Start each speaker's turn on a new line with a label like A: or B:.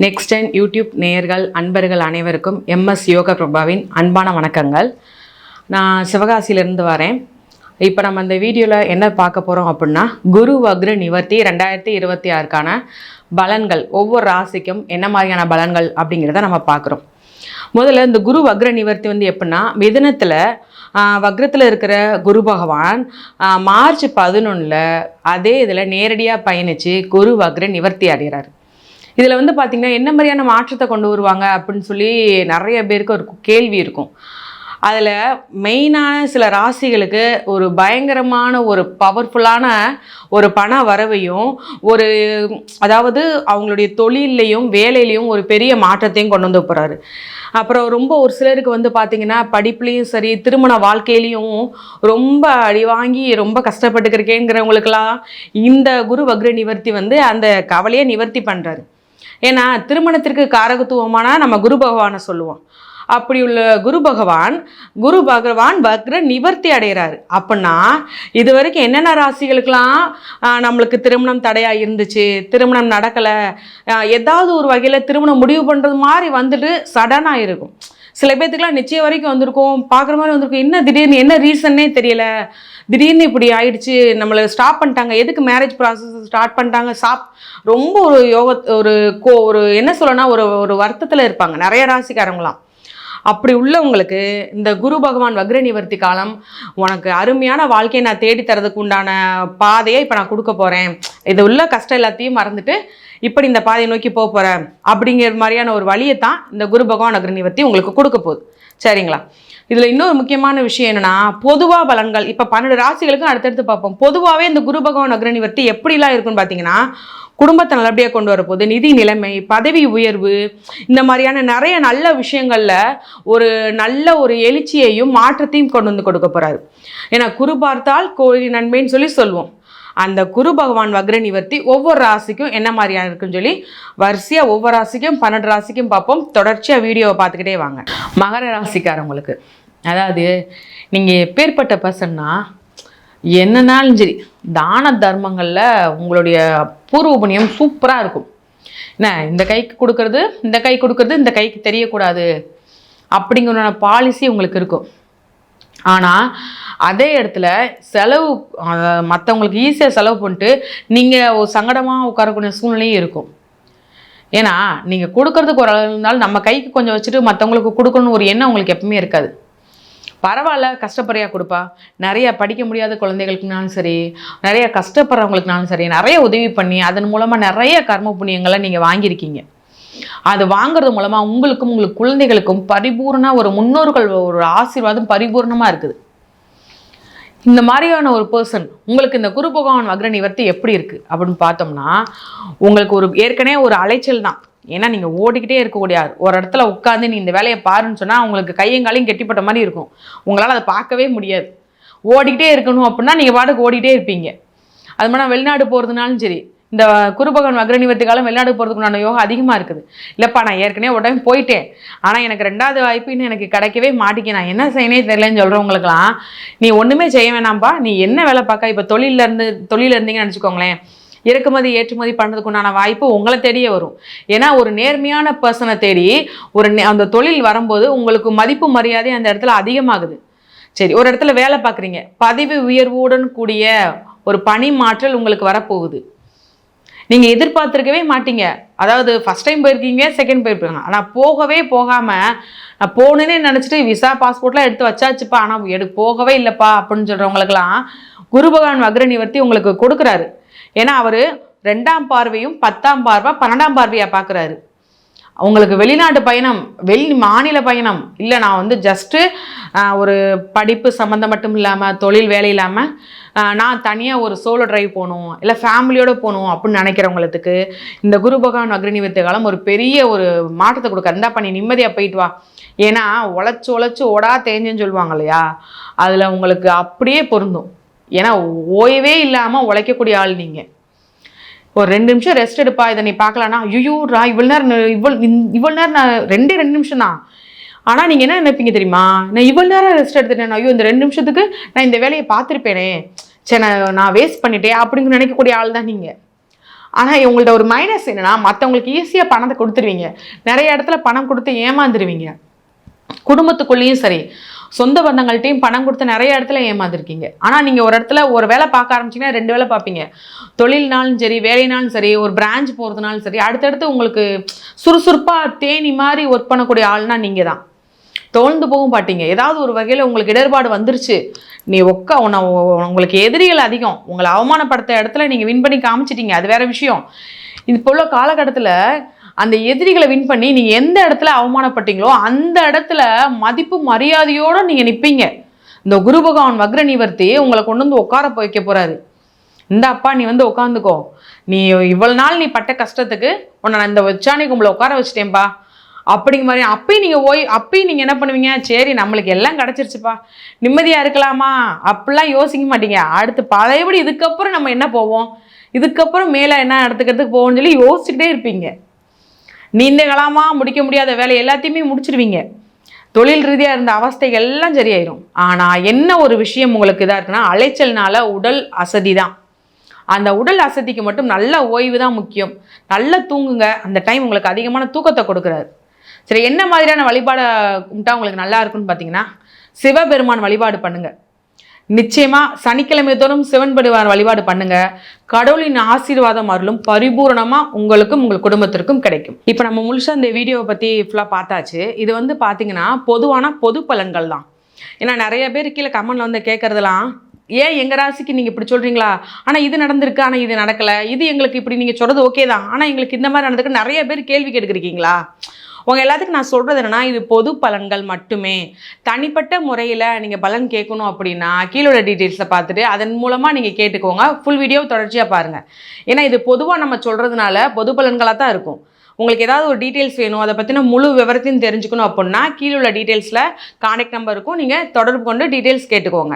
A: Next time YouTube நேயர்கள் அன்பர்கள் அனைவருக்கும் எம்எஸ் யோக பிரபாவின் அன்பான வணக்கங்கள். நான் சிவகாசியிலேருந்து வரேன். இப்போ நம்ம இந்த வீடியோவில் என்ன பார்க்க போகிறோம் அப்படின்னா, குரு வக்ர நிவர்த்தி 2026க்கான பலன்கள், ஒவ்வொரு ராசிக்கும் என்ன மாதிரியான பலன்கள் அப்படிங்கிறத நம்ம பார்க்குறோம். முதல்ல இந்த குரு வக்ர நிவர்த்தி எப்படின்னா, மிதுனத்தில் வக்ரத்தில் இருக்கிற குரு பகவான் மார்ச் 11 அதே இதில் நேரடியாக பயணித்து குரு வக்ர நிவர்த்தி அடைகிறார். இதில் பார்த்திங்கன்னா என்ன மாதிரியான மாற்றத்தை கொண்டு வருவாங்க அப்படின்னு சொல்லி நிறைய பேருக்கு ஒரு கேள்வி இருக்கும். அதில் மெயினான சில ராசிகளுக்கு ஒரு பயங்கரமான ஒரு பவர்ஃபுல்லான ஒரு பண வரவையும் அதாவது அவங்களுடைய தொழிலையும் வேலையிலையும் ஒரு பெரிய மாற்றத்தையும் கொண்டு வந்து போகிறாரு. அப்புறம் ரொம்ப ஒரு சிலருக்கு பார்த்திங்கன்னா படிப்புலேயும் சரி, திருமண வாழ்க்கையிலையும் ரொம்ப அடி வாங்கி ரொம்ப கஷ்டப்பட்டுக்கிறேங்கிறவங்களுக்கெல்லாம் இந்த குரு வக்ர நிவர்த்தி அந்த கவலையை நிவர்த்தி பண்ணுறாரு. ஏன்னா திருமணத்திற்கு காரகத்துவமான நம்ம குரு பகவானை சொல்லுவோம். அப்படி உள்ள குரு பகவான் வக்ர நிவர்த்தி அடைகிறாரு. அப்படின்னா இது வரைக்கும் என்னென்ன ராசிகளுக்கெல்லாம் நம்மளுக்கு திருமணம் தடையாக இருந்துச்சு, திருமணம் நடக்கலை, ஏதாவது ஒரு வகையில் திருமணம் முடிவு பண்ணுறது மாதிரி சடனாக இருக்கும். சில பேர்த்துக்கெலாம் நிச்சயம் வரைக்கும் வந்திருக்கும், பார்க்குற மாதிரி வந்திருக்கும். என்ன திடீர்னு என்ன ரீசன்னே தெரியல, திடீர்னு இப்படி ஆயிடுச்சு, நம்மளை ஸ்டாப் பண்ணிட்டாங்க, எதுக்கு மேரேஜ் ப்ராசஸ் ஸ்டார்ட் பண்ணிட்டாங்க, ரொம்ப ஒரு என்ன சொல்லணும்னா ஒரு வருத்தத்தில் இருப்பாங்க நிறைய ராசிக்காரங்களாம். அப்படி உள்ளவங்களுக்கு இந்த குரு பகவான் வக்ர நிவர்த்தி காலம் உனக்கு அருமையான வாழ்க்கையை நான் தேடித்தரதுக்கு உண்டான பாதையை இப்போ நான் கொடுக்க போகிறேன், இது உள்ள கஷ்டம் எல்லாத்தையும் மறந்துட்டு இப்படி இந்த பாதையை நோக்கி போக போகிறேன் அப்படிங்கிற மாதிரியான ஒரு வழியை தான் இந்த குரு பகவான் வக்ர நிவர்த்தி உங்களுக்கு கொடுக்க போகுது. சரிங்களா? இதில் இன்னொரு முக்கியமான விஷயம் என்னென்னா, பொதுவாக பலன்கள் இப்போ 12 ராசிகளுக்கும் அடுத்தடுத்து பார்ப்போம். பொதுவாகவே இந்த குரு பகவான் வக்ர நிவர்த்தி எப்படிலாம் இருக்குன்னு பார்த்தீங்கன்னா, குடும்பத்தை நல்லபடியாக கொண்டு வரப்போகுது, நிதி நிலைமை, பதவி உயர்வு, இந்த மாதிரியான நிறைய நல்ல விஷயங்களில் ஒரு எழுச்சியையும் மாற்றத்தையும் கொண்டு வந்து கொடுக்க போகிறாரு. ஏன்னா குரு பார்த்தால் கோடி நன்மைன்னு சொல்லுவோம். அந்த குரு பகவான் வக்ர நிவர்த்தி ஒவ்வொரு ராசிக்கும் என்ன மாதிரியான இருக்குன்னு சொல்லி வரிசையாக ஒவ்வொரு ராசிக்கும் 12 ராசிக்கும் பார்ப்போம். தொடர்ச்சியாக வீடியோவை பார்த்துக்கிட்டே வாங்க. மகர ராசிக்காரங்களுக்கு, அதாவது நீங்கள் எப்பேற்பட்ட பர்சன்னா என்னன்னாலும் சரி, தான தர்மங்களில் உங்களுடைய பூர்வ புண்ணியம் சூப்பராக இருக்கும். என்ன இந்த கைக்கு கொடுக்கறது இந்த கைக்கு தெரியக்கூடாது அப்படிங்கிற பாலிசி உங்களுக்கு இருக்கும். ஆனால் அதே இடத்துல செலவு மற்றவங்களுக்கு ஈஸியாக செலவு பண்ணிட்டு நீங்கள் சங்கடமாக உட்காரக்கூடிய சூழ்நிலையும் இருக்கும். ஏன்னா நீங்கள் கொடுக்கறதுக்கு ஒரு அளவு இருந்தாலும் நம்ம கைக்கு கொஞ்சம் வச்சுட்டு மற்றவங்களுக்கு கொடுக்கணும்னு ஒரு எண்ணம் உங்களுக்கு எப்பவுமே இருக்காது. பரவாயில்ல, கஷ்டப்படுறியா கொடுப்பா, நிறைய படிக்க முடியாத குழந்தைகளுக்குனாலும் சரி, நிறைய கஷ்டப்படுறவங்களுக்குனாலும் சரி, நிறைய உதவி பண்ணி அதன் மூலமாக நிறைய கர்ம புண்ணியங்களை நீங்கள் வாங்கியிருக்கீங்க. அது வாங்குறது மூலமாக உங்களுக்கு குழந்தைகளுக்கும் பரிபூர்ண ஒரு முன்னோர்கள் ஒரு ஆசீர்வாதம் பரிபூர்ணமாக இருக்குது. இந்த மாதிரியான ஒரு பர்சன் உங்களுக்கு இந்த குரு பகவான் வக்ர நிவர்த்தி எப்படி இருக்குது அப்படின்னு பார்த்தோம்னா, உங்களுக்கு ஏற்கனவே ஒரு அலைச்சல் தான். ஏன்னா நீங்கள் ஓடிக்கிட்டே இருக்கக்கூடிய ஒரு இடத்துல உட்காந்து நீ இந்த வேலையை பாருன்னு சொன்னால் உங்களுக்கு கையங்காலையும் கெட்டிப்பட்ட மாதிரி இருக்கும். உங்களால் அதை பார்க்கவே முடியாது. ஓடிக்கிட்டே இருக்கணும் அப்படின்னா நீங்கள் பாட்டுக்கு ஓடிக்கிட்டே இருப்பீங்க. அது மாதிரி வெளிநாடு போகிறதுனாலும் சரி, இந்த குரு பகவான் வக்ர நிவர்த்தி காலம் வெளிநாடு போகிறதுக்குண்டான யோகம் அதிகமாக இருக்குது. இல்லைப்பா நான் ஏற்கனவே உடனே போயிட்டேன், ஆனால் எனக்கு 2வது வாய்ப்பு இன்னும் எனக்கு கிடைக்கவே மாட்டேங்க, நான் என்ன செய்யணே தெரியலன்னு சொல்கிறவங்களுக்கெல்லாம் நீ ஒன்றுமே செய்ய வேணாம்ப்பா, நீ என்ன வேலை பார்க்க, இப்போ தொழிலில் இருந்தீங்கன்னு நினச்சிக்கோங்களேன், இறக்குமதி ஏற்றுமதி பண்ணுறதுக்கு உண்டான வாய்ப்பு உங்களை தேடியே வரும். ஏன்னா ஒரு நேர்மையான பர்சனை தேடி அந்த தொழில் வரும்போது உங்களுக்கு மதிப்பு மரியாதை அந்த இடத்துல அதிகமாகுது. சரி, ஒரு இடத்துல வேலை பார்க்குறீங்க, பதவி உயர்வுடன் கூடிய ஒரு பணி மாற்றல் உங்களுக்கு வரப்போகுது. நீங்கள் எதிர்பார்த்துருக்கவே மாட்டீங்க. அதாவது ஃபஸ்ட் டைம் போயிருக்கீங்க, செகண்ட் போயிருப்பீங்க, ஆனால் போகாமல் நான் போகணுன்னே நினச்சிட்டு விசா பாஸ்போர்ட்லாம் எடுத்து வச்சாச்சுப்பா, ஆனால் போகவே இல்லைப்பா அப்படின்னு சொல்கிறவங்களுக்கெல்லாம் குரு பகவான் வக்ர நிவர்த்தி உங்களுக்கு கொடுக்குறாரு. ஏன்னா அவர் 2ஆம் பார்வையும் 10ஆம் பார்வை 12ஆம் பார்வையாக பார்க்குறாரு. உங்களுக்கு வெளிநாட்டு பயணம், மாநில பயணம் இல்லை, நான் ஜஸ்ட்டு ஒரு படிப்பு சம்மந்தம் மட்டும் இல்லாமல் தொழில் வேலை இல்லாமல் நான் தனியாக ஒரு சோலோ டிரைவ் போகணும், இல்லை ஃபேமிலியோடு போகணும் அப்படின்னு நினைக்கிறவங்களுக்கு இந்த குரு பகவான் வக்ர நிவர்த்தி காலம் ஒரு பெரிய ஒரு மாற்றத்தை கொடுக்க. இருந்தா பண்ணி நிம்மதியாக போயிட்டு வா. ஏன்னா உழைச்சி ஓடா தேஞ்சேன்னு சொல்லுவாங்க இல்லையா, அதில் உங்களுக்கு அப்படியே பொருந்தும். ஏன்னா ஓய்வே இல்லாமல் உழைக்கக்கூடிய ஆள் நீங்கள். ஒரு 2 நிமிஷம் ரெஸ்ட் எடுப்பா, இதை நீ பார்க்கலான்னா ஐயோரா இவ்வளோ நேரம் நான் 2 நிமிஷம் தான். ஆனால் நீங்கள் என்ன நினைப்பீங்க தெரியுமா, நான் இவ்வளோ நேரம் ரெஸ்ட் எடுத்துட்டேன், ஐயோ இந்த 2 நிமிஷத்துக்கு நான் இந்த வேலையை பார்த்துருப்பேனே, சரி நான் வேஸ்ட் பண்ணிட்டேன் அப்படிங்கிற நினைக்கக்கூடிய ஆள் தான் நீங்கள். ஆனால் உங்கள்ட்ட ஒரு மைனஸ் என்னன்னா, மற்றவங்களுக்கு ஈஸியாக பணத்தை கொடுத்துருவீங்க. நிறைய இடத்துல பணம் கொடுத்து ஏமாந்துருவீங்க. குடும்பத்துக்குள்ளேயும் சரி, சொந்த பந்தங்கள்ட்டையும் பணம் கொடுத்து நிறைய இடத்துல ஏமாந்துருக்கீங்க. ஆனால் நீங்கள் ஒரு இடத்துல ஒரு வேலை பார்க்க ஆரம்பிச்சிங்கன்னா 2 வேலை பார்ப்பீங்க. தொழில்னாலும் சரி, வேலைனாலும் சரி, ஒரு பிரான்ச் போகிறதுனாலும் சரி, அடுத்தடுத்து உங்களுக்கு சுறுசுறுப்பாக தேனி மாதிரி ஒர்க் பண்ணக்கூடிய ஆள்னா நீங்கள் தான். தோழ்ந்து போகவும் பாட்டீங்க. ஏதாவது ஒரு வகையில் உங்களுக்கு இடர்பாடு வந்துருச்சு, நீ உங்களுக்கு எதிரிகள் அதிகம், உங்களை அவமானப்படுத்த இடத்துல நீங்கள் வின் பண்ணி காமிச்சிட்டீங்க, அது வேற விஷயம். இப்போ உள்ள காலகட்டத்தில் அந்த எதிரிகளை வின் பண்ணி நீங்கள் எந்த இடத்துல அவமானப்பட்டீங்களோ அந்த இடத்துல மதிப்பு மரியாதையோடு நீங்கள் நிற்பீங்க. இந்த குரு பகவான் வக்ர நிவர்த்தி உங்களை கொண்டு வந்து உட்கார வைக்க போகிறாரு. இந்த அப்பா நீ வந்து உட்காந்துக்கோ, நீ இவ்வளோ நாள் நீ பட்ட கஷ்டத்துக்கு உன்னை நான் இந்த உச்சாணி கும்பலை உட்கார வச்சுட்டேன்ப்பா அப்படிங்கிற மாதிரி. அப்பயும் நீங்கள் என்ன பண்ணுவீங்க, சரி நம்மளுக்கு எல்லாம் கிடச்சிருச்சுப்பா நிம்மதியாக இருக்கலாமா அப்படிலாம் யோசிக்க மாட்டீங்க. அடுத்து பழையபடி இதுக்கப்புறம் நம்ம என்ன போவோம், இதுக்கப்புறம் மேலே என்ன இடத்துக்கிறதுக்கு போவோம்னு சொல்லி யோசிச்சுக்கிட்டே இருப்பீங்க. நீண்ட காலமாக முடிக்க முடியாத வேலை எல்லாத்தையுமே முடிச்சிருவீங்க. தொழில் ரீதியாக இருந்த அவஸ்தைகள் எல்லாம் சரியாயிரும். ஆனால் என்ன ஒரு விஷயம் உங்களுக்கு இதாக இருக்குன்னா, அலைச்சல்னால உடல் அசதி தான். அந்த உடல் அசதிக்கு மட்டும் நல்ல ஓய்வு தான் முக்கியம். நல்லா தூங்குங்க. அந்த டைம் உங்களுக்கு அதிகமான தூக்கத்தை கொடுக்குறாரு. சரி, என்ன மாதிரியான வழிபாடை கும்பிட்டா உங்களுக்கு நல்லா இருக்குன்னு பார்த்தீங்கன்னா, சிவபெருமான் வழிபாடு பண்ணுங்க. நிச்சயமாக சனிக்கிழமை தோறும் சிவன் பெருமான் வழிபாடு பண்ணுங்க. கடவுளின் ஆசீர்வாதம் அருளும் பரிபூர்ணமாக உங்களுக்கும் உங்கள் குடும்பத்திற்கும் கிடைக்கும். இப்போ நம்ம முழுசாக இந்த வீடியோவை பற்றி ஃபுல்லாக பார்த்தாச்சு. இது வந்து பார்த்தீங்கன்னா பொது பலன்கள் தான். ஏன்னா நிறைய பேர் கீழே கமெண்ட்ல வந்து கேட்குறதுலாம், ஏன் எங்கள் ராசிக்கு நீங்கள் இப்படி சொல்கிறீங்களா, ஆனால் இது நடந்திருக்கு ஆனால் இது நடக்கலை, இது எங்களுக்கு இப்படி நீங்கள் சொல்கிறது ஓகே தான் ஆனால் எங்களுக்கு இந்த மாதிரி நடந்திருக்கு நிறைய பேர் கேள்வி கேட்டுக்கிறீங்களா. உங்கள் எல்லாத்துக்கும் நான் சொல்கிறது என்னென்னா, இது பொது பலன்கள் மட்டுமே. தனிப்பட்ட முறையில் நீங்கள் பலன் கேட்கணும் அப்படின்னா கீழோட டீட்டெயில்ஸை பார்த்துட்டு அதன் மூலமாக நீங்கள் கேட்டுக்கோங்க. ஃபுல் வீடியோ தொடர்ச்சியாக பாருங்கள். ஏன்னா இது பொதுவாக நம்ம சொல்கிறதுனால பொது பலன்களாக தான் இருக்கும். உங்களுக்கு ஏதாவது ஒரு டீட்டெயில்ஸ் வேணும், அதை பற்றின முழு விவரத்தையும் தெரிஞ்சுக்கணும் அப்படின்னா கீழே உள்ள டீட்டெயில்ஸில் கான்டாக்ட் நம்பர் இருக்கும், நீங்கள் தொடர்பு கொண்டு டீட்டெயில்ஸ் கேட்டுக்கோங்க.